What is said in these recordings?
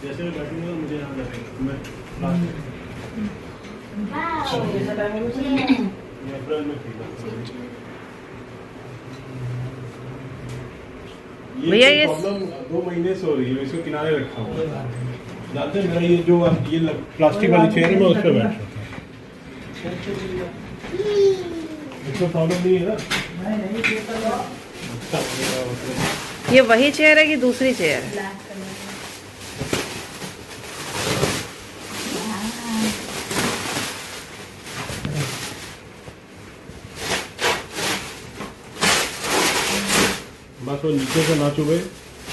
जैसे मैं बैठूंगा मुझे यहाँ लगेगा मैं लास्ट में अप्रैल में खरीदा। भैया ये प्रॉब्लम 2 महीने से हो रही है, इसको किनारे रखा हूँ। जानते हैं मेरा ये जो ये प्लास्टिक वाली चेयर है मैं उस पर बैठ रहा था। इसको प्रॉब्लम नहीं है ना? ये वही चेयर है कि दूसरी चेयर है? बस वो नीचे से ना चुभे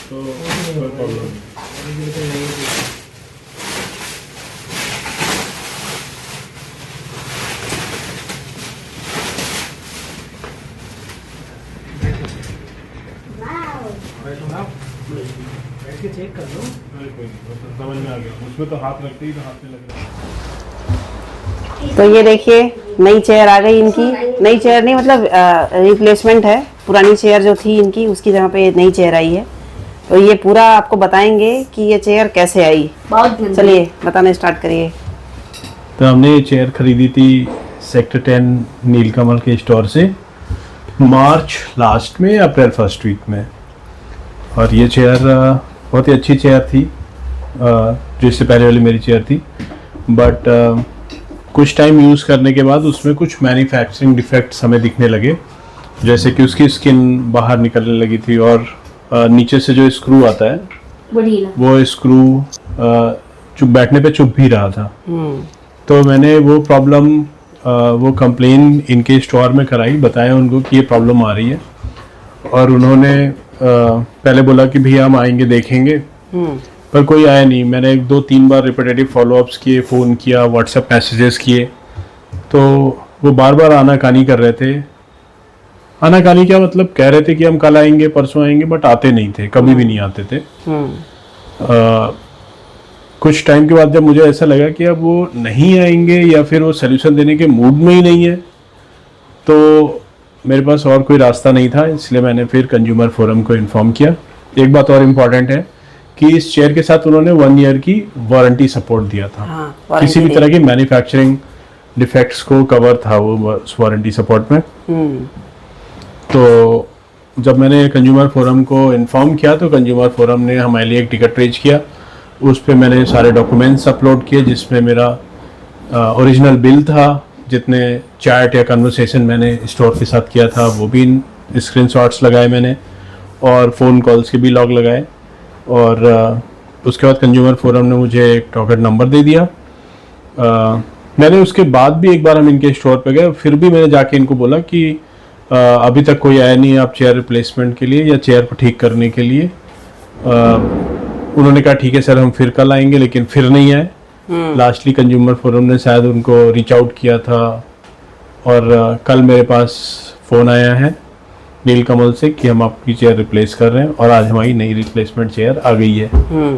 तो कोई प्रॉब्लम नहीं। बैठ के चेक कर लो। कोई नहीं, समझ में आ गया। उसमें तो हाथ रखते ही तो हाथ में लग रहा है। तो ये देखिए नई चेयर आ गई इनकी। नई चेयर नहीं मतलब रिप्लेसमेंट है, पुरानी चेयर जो थी इनकी उसकी जगह पे नई चेयर आई है। तो ये पूरा आपको बताएंगे कि ये चेयर कैसे आई। चलिए बताना स्टार्ट करिए। तो हमने ये चेयर खरीदी थी सेक्टर 10 नीलकमल के स्टोर से मार्च लास्ट में, अप्रैल फर्स्ट वीक में। और ये चेयर बहुत ही अच्छी चेयर थी, जो इससे पहले वाली मेरी चेयर थी। बट कुछ टाइम यूज़ करने के बाद उसमें कुछ मैन्युफैक्चरिंग डिफेक्ट्स हमें दिखने लगे, जैसे कि उसकी स्किन बाहर निकलने लगी थी और नीचे से जो स्क्रू आता है वो स्क्रू चुप बैठने पे चुप भी रहा था। तो मैंने वो प्रॉब्लम वो कंप्लेन इनके स्टोर में कराई, बताया उनको कि ये प्रॉब्लम आ रही है। और उन्होंने पहले बोला कि भैया हम आएंगे देखेंगे, पर कोई आया नहीं। मैंने 2-3 बार रिपीटेटिव फॉलोअप्स किए, फ़ोन किया, व्हाट्सएप मैसेजेस किए, तो वो बार बार आनाकानी कर रहे थे। आनाकानी क्या मतलब, कह रहे थे कि हम कल आएंगे परसों आएंगे, बट आते नहीं थे, कभी भी नहीं आते थे। कुछ टाइम के बाद जब मुझे ऐसा लगा कि अब वो नहीं आएंगे या फिर वो सोल्यूशन देने के मूड में ही नहीं है, तो मेरे पास और कोई रास्ता नहीं था, इसलिए मैंने फिर कंज्यूमर फोरम को इन्फॉर्म किया। एक बात और इम्पॉर्टेंट है कि इस चेयर के साथ उन्होंने 1 ईयर की वारंटी सपोर्ट दिया था। किसी भी तरह की मैन्युफैक्चरिंग डिफेक्ट्स को कवर था वो उस वारंटी सपोर्ट में। तो जब मैंने कंज्यूमर फोरम को इन्फॉर्म किया तो कंज्यूमर फोरम ने हमारे लिए एक टिकट रेज किया। उस पर मैंने सारे डॉक्यूमेंट्स अपलोड किए, जिसमें मेरा ओरिजिनल बिल था, जितने चैट या कन्वर्सेशन मैंने स्टोर के साथ किया था वो भी स्क्रीनशॉट्स लगाए मैंने, और फ़ोन कॉल्स के भी लॉग लगाए। और उसके बाद कंज्यूमर फोरम ने मुझे एक टॉकेट नंबर दे दिया। मैंने उसके बाद भी एक बार हम इनके स्टोर पे गए, फिर भी मैंने जाके इनको बोला कि अभी तक कोई आया नहीं है आप चेयर रिप्लेसमेंट के लिए या चेयर को ठीक करने के लिए। उन्होंने कहा ठीक है सर हम फिर कल आएंगे, लेकिन फिर नहीं आए। लास्टली कंज्यूमर फोरम ने शायद उनको रीच आउट किया था, और कल मेरे पास फ़ोन आया है नीलकमल से कि हम आपकी चेयर रिप्लेस कर रहे हैं, और आज हमारी नई रिप्लेसमेंट चेयर आ गई है,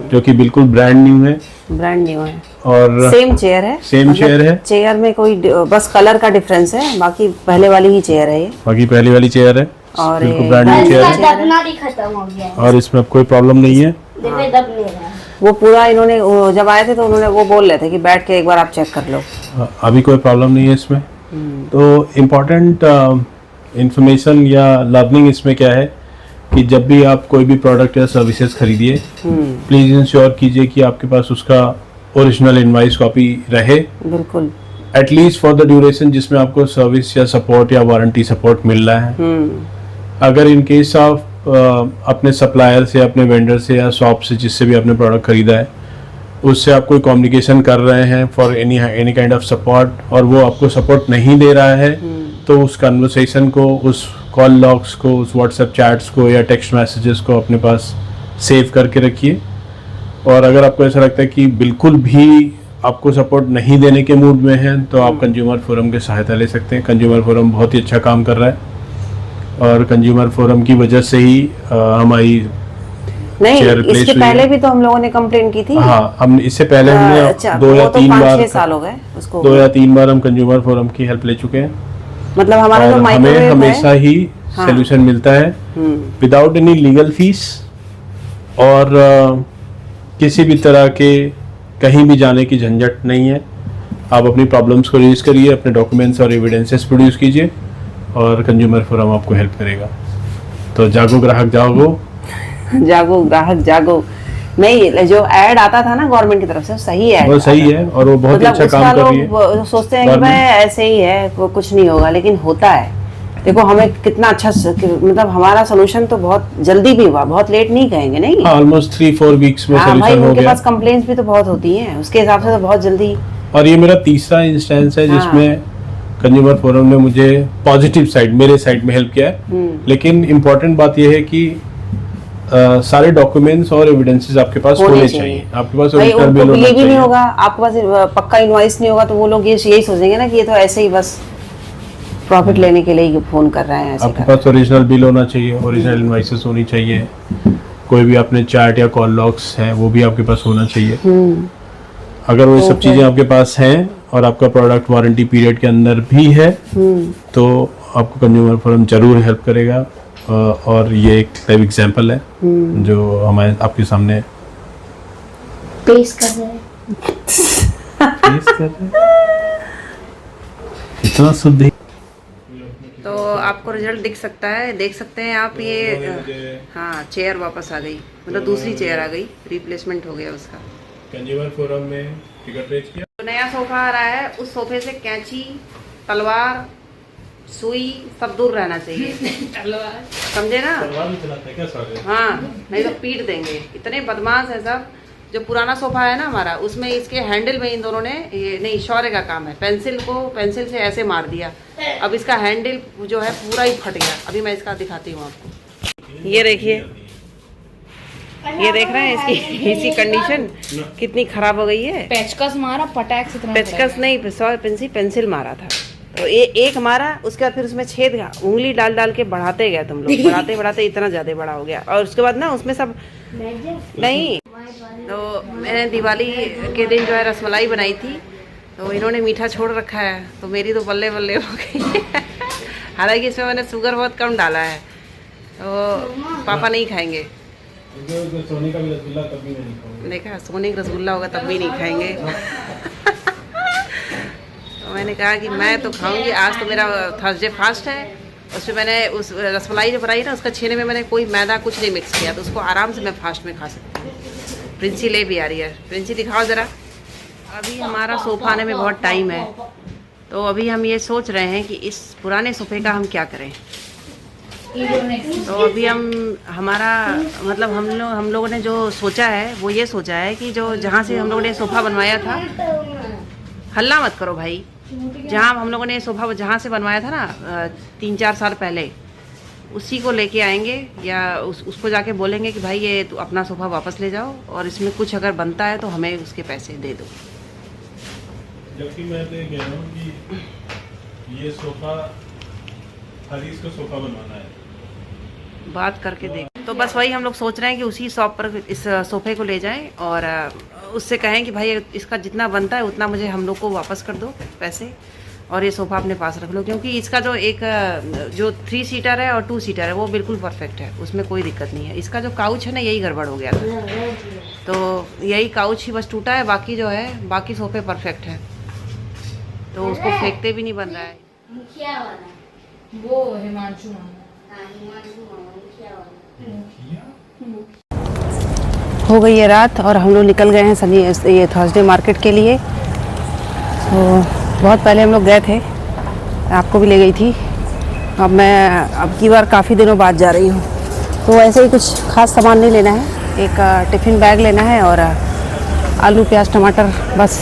जो कि बिल्कुल ब्रांड न्यू है। ब्रांड न्यू है और सेम चेयर है। सेम चेयर है। चेयर में कोई बस कलर का डिफरेंस है, बाकी पहले वाली ही चेयर है ये। बाकी पहली वाली चेयर है, और बिल्कुल ब्रांड न्यू चेयर है, दबना भी खत्म हो गया है। और इसमें अब कोई प्रॉब्लम नहीं है। देखो दब ले रहा है। वो पूरा इन्होंने जब आए थे तो उन्होंने वो बोल रहे थे कि बैठ के एक बार आप चेक कर लो। अभी कोई प्रॉब्लम नहीं है इसमें। तो इम्पोर्टेंट इंफॉर्मेशन या लर्निंग इसमें क्या है कि जब भी आप कोई भी प्रोडक्ट या सर्विसेज खरीदिए, प्लीज़ इंश्योर कीजिए कि आपके पास उसका ओरिजिनल इनवॉइस कॉपी रहे, बिल्कुल, एटलीस्ट फॉर द ड्यूरेशन जिसमें आपको सर्विस या सपोर्ट या वारंटी सपोर्ट मिल रहा है। अगर इन केस आप अपने सप्लायर से, अपने वेंडर से या शॉप से, जिससे भी आपने प्रोडक्ट खरीदा है, उससे आप कोई कम्युनिकेशन कर रहे हैं for any kind of support, और वो आपको सपोर्ट नहीं दे रहा है, तो उस कन्वर्सेशन को, उस कॉल लॉग्स को, उस व्हाट्सएप चैट्स को या टेक्स्ट मैसेजेस को अपने पास सेव करके रखिए। और अगर आपको ऐसा लगता है कि बिल्कुल भी आपको सपोर्ट नहीं देने के मूड में है, तो आप कंज्यूमर फोरम की सहायता ले सकते हैं। कंज्यूमर फोरम बहुत ही अच्छा काम कर रहा है, और कंज्यूमर फोरम की वजह से ही हमारी नहीं, इसके पहले भी तो हम लोगों ने कंप्लेन की थी। हाँ, हम इससे पहले हमने 2 या 3 बार, 6 साल हो गए उसको, 2 या 3 बार हम कंज्यूमर फोरम की हेल्प ले चुके हैं। मतलब हमारा जो हमें माइक्रोवेव हमेशा ही सोल्यूशन मिलता है विदाउट एनी लीगल फीस, और किसी भी तरह के कहीं भी जाने की झंझट नहीं है। आप अपनी प्रॉब्लम्स को रेज करिए, अपने डॉक्यूमेंट्स और एविडेंसेस प्रोड्यूस कीजिए और कंज्यूमर फोरम आपको हेल्प करेगा। तो जागो ग्राहक जागो। जागो ग्राहक जागो। नहीं, जो ऐड आता था ना गवर्नमेंट की तरफ से, सही ऐड वो सही है और वो बहुत मतलब अच्छा उसका काम कर रही है। लोग सोचते हैं कि Government। भाई ऐसे ही है, वो कुछ नहीं होगा, लेकिन होता है। देखो हमें कितना अच्छा मतलब हमारा सोल्यूशन तो बहुत जल्दी भी हुआ, बहुत लेट नहीं कहेंगे, नहीं। ऑलमोस्ट 3-4 वीक्स में हाँ भाई, सोल्यूशन हो उनके गया। पास कंप्लेंट्स भी तो बहुत होती हैं, उसके हिसाब से तो बहुत जल्दी। और ये मेरा तीसरा इंस्टेंस है हाँ। जिसमें कंज्यूमर फोरम ने मुझे पॉजिटिव साइड, मेरे साइड में हेल्प किया है। लेकिन इम्पोर्टेंट बात यह है कि सारे डॉक्यूमेंट्स और एविडेंसेस आपके पास होने चाहिए। आपके पास भाई ओरिजिनल उनको बिल होना ये भी नहीं चाहिए। होगा, आपके पास पक्का इनवॉइस नहीं होगा, तो वो लोग यही सोचेंगे ना कि ये तो ऐसे ही बस प्रॉफिट लेने के लिए ही फोन कर रहे हैं, ऐसे आपके कर। पास ओरिजिनल बिल होना चाहिए, ओरिजिनल इनवॉइसेस होनी चाहिए, कोई भी आपने चार्ट या कॉल लॉग्स हैं वो भी आपके पास होना चाहिए। अगर वो सब चीज़ें आपके पास हैं और आपका प्रोडक्ट वारंटी पीरियड के अंदर भी है तो आपको कंज्यूमर फोरम जरूर हेल्प करेगा। और ये एक लाइव एग्जांपल है जो हमारे आपके सामने पेश कर रहे हैं। पेश कर रहे हैं। इतना शुद्ध। तो आपको रिजल्ट दिख सकता है, देख सकते हैं आप। ये हाँ, चेयर वापस आ गई, मतलब दूसरी चेयर आ गई, रिप्लेसमेंट हो गया उसका। कंज्यूमर फोरम में टिकट रेज किया। तो नया सोफा आ रहा है, उस सोफे से कैंची, तलवार, सुई सब दूर रहना चाहिए। समझे ना? क्या सारे? हाँ, नहीं तो पीट देंगे। इतने बदमाश है सब। जो पुराना सोफा है ना हमारा, उसमें इसके हैंडल में इन दोनों ने, ये नहीं शौर्य का काम है, पेंसिल से ऐसे मार दिया। अब इसका हैंडल जो है पूरा ही फट गया। अभी मैं इसका दिखाती हूँ आपको। ये देखिए, ये देख रहे हैं इसकी कंडीशन कितनी खराब हो गई है। पेचकस मारा पटाक से, पेचकस नहीं, पेंसिल मारा था। तो ये एक मारा, उसके बाद फिर उसमें छेद, उंगली डाल डाल के बढ़ाते गए तुम लोग, बढ़ाते बढ़ाते इतना ज्यादा बड़ा हो गया। और उसके बाद ना उसमें सब नहीं। तो मैंने दिवाली के दिन जो है रसमलाई बनाई थी, तो इन्होंने मीठा छोड़ रखा है, तो मेरी तो बल्ले बल्ले हो गई। हालांकि इसमें मैंने शुगर बहुत कम डाला है, तो पापा नहीं खाएंगे। सोने का भी रसगुल्ला कभी नहीं खाऊंगा। देखा, सोने का रसगुल्ला होगा तब भी नहीं खाएंगे। तो मैंने कहा कि मैं तो खाऊंगी। आज तो मेरा थर्सडे फास्ट है। उसमें मैंने उस रसमलाई जो बनाई ना, उसका छेने में मैंने कोई मैदा कुछ नहीं मिक्स किया, तो उसको आराम से मैं फास्ट में खा सकती हूँ। प्रिंसी ले भी आ रही है। प्रिंसी दिखाओ ज़रा। अभी हमारा सोफा आने में बहुत टाइम है, तो अभी हम ये सोच रहे हैं कि इस पुराने सोफे का हम क्या करें। तो अभी हमारा मतलब हम लोगों ने जो सोचा है वो ये सोचा है कि जो जहाँ से हम लोगों ने सोफ़ा बनवाया था, हल्ला मत करो भाई, जहाँ हम लोगों ने सोफ़ा जहाँ से बनवाया था ना 3-4 साल पहले, उसी को लेके आएंगे या उसको जाके बोलेंगे कि भाई ये तू अपना सोफ़ा वापस ले जाओ और इसमें कुछ अगर बनता है तो हमें उसके पैसे दे दो। जबकि मैं तो ये कह रहा हूँ कि ये सोफ़ा हरीश को सोफ़ा बनवाना है, बात करके देख। तो बस वही हम लोग सोच रहे हैं कि उसी शॉप पर इस सोफ़े को ले जाएं और उससे कहें कि भाई इसका जितना बनता है उतना मुझे हम लोग को वापस कर दो पैसे, और ये सोफ़ा अपने पास रख लो। क्योंकि इसका जो 3 सीटर है और 2 सीटर है वो बिल्कुल परफेक्ट है, उसमें कोई दिक्कत नहीं है। इसका जो काउच है ना, यही गड़बड़ हो गया था, तो यही काउच ही बस टूटा है। बाकी जो है, बाकी सोफ़े परफेक्ट है, तो उसको फेंकते भी नहीं बन रहा है। मुखिया वाला, वो हिमांशु मामा। हाँ, हिमांशु मामा, मुखिया वाला। हो गई है रात और हम लोग निकल गए हैं सनी ये थर्सडे मार्केट के लिए। तो बहुत पहले हम लोग गए थे, आपको भी ले गई थी। अब की बार काफ़ी दिनों बाद जा रही हूँ, तो ऐसे ही कुछ खास सामान नहीं लेना है। एक टिफ़िन बैग लेना है और आलू प्याज टमाटर, बस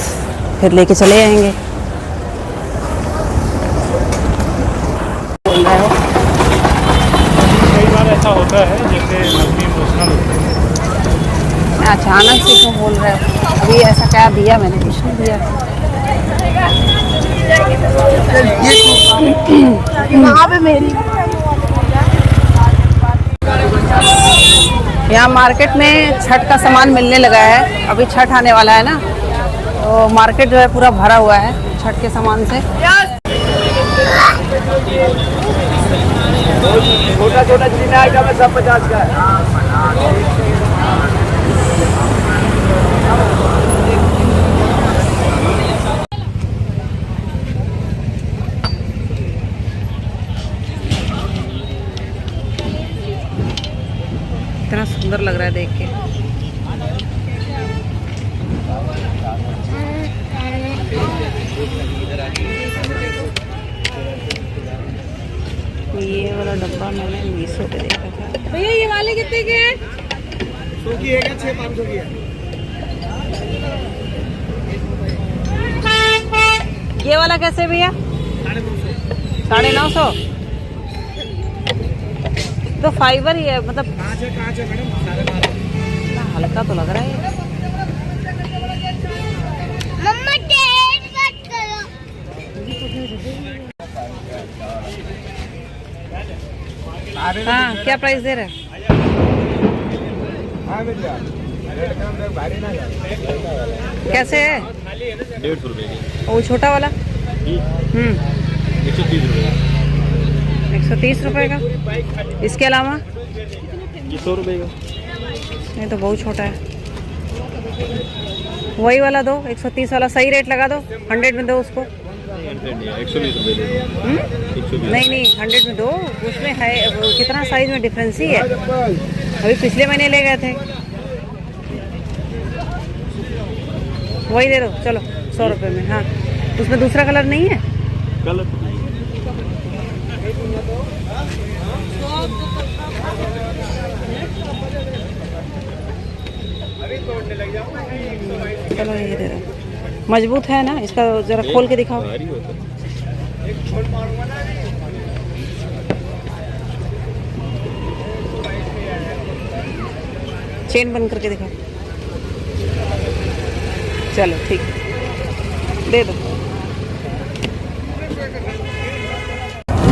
फिर लेके चले आएंगे। बोल रहे हो कई बार ऐसा होता है जैसे आदमी इमोशनल होता है। अचानक से क्यों बोल रहे हो? अभी ऐसा क्या दिया मैंने? कुछ नहीं दिया। वहाँ पे मेरी यहाँ मार्केट में छठ का सामान मिलने लगा है। अभी छठ आने वाला है ना, तो मार्केट जो है पूरा भरा हुआ है छठ के सामान से। छोटा छोटा जितना आइटम है सब 50 का है। कितना सुंदर लग रहा है देख के। ये वाला डब्बा मैंने 20 रुपये देखा था। भैया ये वाले कितने के हैं? 100 की है क्या? 6-500 की है। ये वाला कैसे भैया? 950। तो फाइबर ही है मतलब। कांच है मैडम। हल्का तो लग रहा है ये। मम्मा टेस्ट मत करो। हाँ क्या प्राइस दे रहे हैं? कैसे है? 150 रुपये की। वो छोटा वाला? 130 रुपये। 130 रुपये का। इसके अलावा? ये 100 रुपये का। ये तो बहुत छोटा है। वही वाला दो, 130 वाला सही रेट लगा दो। 100 में दो उसको। 120 रुपये दे। नहीं 100 में दो। उसमें है कितना साइज में डिफरेंस ही है। अभी पिछले महीने ले गए थे। वही दे दो चलो 100 रुपये में। हाँ उसमें दूसरा कलर नहीं है? कलर चलो ये दे दो। मजबूत है ना? इसका जरा खोल के दिखाओ। चेन बंद करके दिखाओ। चलो ठीक दे दो।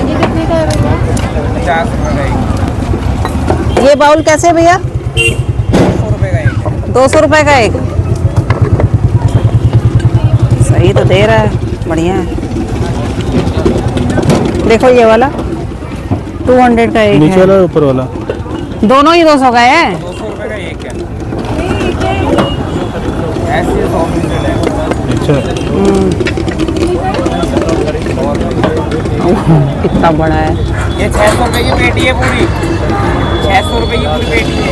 ये कितने का है भैया? 50 रुपये का। ये बाउल कैसे भैया? 200 रुपये का एक। 200 रुपये का एक। सही तो दे रहा है, बढ़िया है। देखो ये वाला 200 का एक नीचे है। वाला ऊपर वाला दोनों ही 200 का है। 200 रुपये का एक है। ऐसे 100 है। अच्छा कितना बड़ा है। ये 600 रुपये की पेटी है पूरी। 600 रुपये की पूरी पेटी है।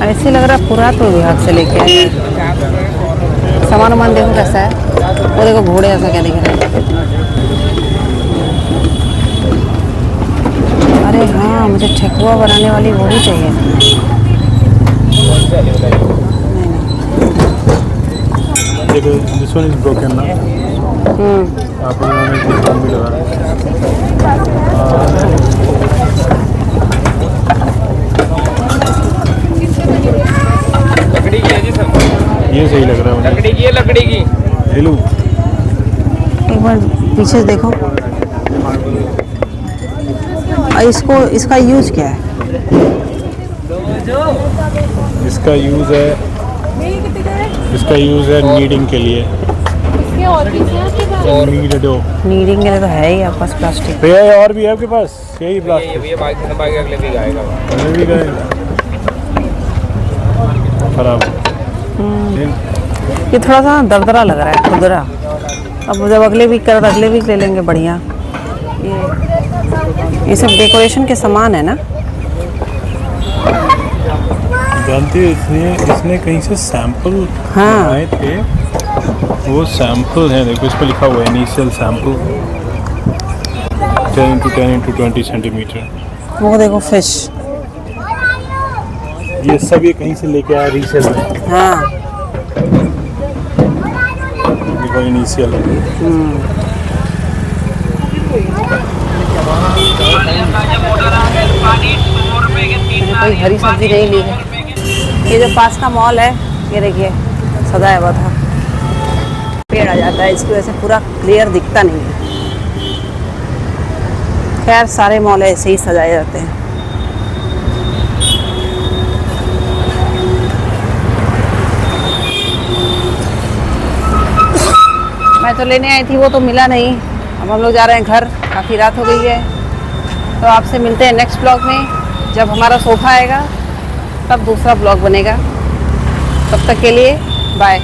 ऐसे लग रहा है पूरा तो विभाग से लेके आए हैं। सामान वामान देखो कैसा है। वो देखो घोड़े ऐसा क्या दिख रहा है। अरे हाँ मुझे ठेकुआ बनाने वाली वो भी चाहिए। देखो दिस वन इज ब्रोकन ना। आप लोगों ने भी कम भी लगा लकड़ी की है जी सर। ये सही लग रहा है मुझे। लकड़ी की है, लकड़ी की। ले लूं? एक बार पीछे से देखो। इसको इसका यूज क्या है? इसका यूज है नीडिंग के लिए। नीडिंग के लिए तो है ही आपके पास प्लास्टिक। भैया ये और भी है आपके पास? यही प्लास्टिक ये बाइक अगले वीक आएगा। अगले भी गए खराब। ये थोड़ा सा दरदरा लग रहा है, खुदरा। अब जब अगले वीक कर अगले वीक ले लेंगे। बढ़िया। ये सब डेकोरेशन के सामान है ना? जानती है इसने कहीं से सैंपल हाँ। आए थे। वो सैंपल है, देखो इस पर लिखा हुआ है इनिशियल सैंपल 10x10x20 सेंटीमीटर। वो देखो फिश। ये सब ये कहीं से लेके आया रीसेल में। हाँ देखो इनिशियल। कोई हरी सब्जी नहीं ली है। ये जो पास का मॉल है ये देखिए सजाया हुआ था। पेड़ आ जाता है इसकी वजह से पूरा क्लियर दिखता नहीं है। खैर सारे मॉल ऐसे ही सजाए जाते हैं। मैं तो लेने आई थी, वो तो मिला नहीं। अब हम लोग जा रहे हैं घर, काफ़ी रात हो गई है। तो आपसे मिलते हैं नेक्स्ट ब्लॉग में। जब हमारा सोफ़ा आएगा तब दूसरा ब्लॉग बनेगा। तब तक के लिए बाय।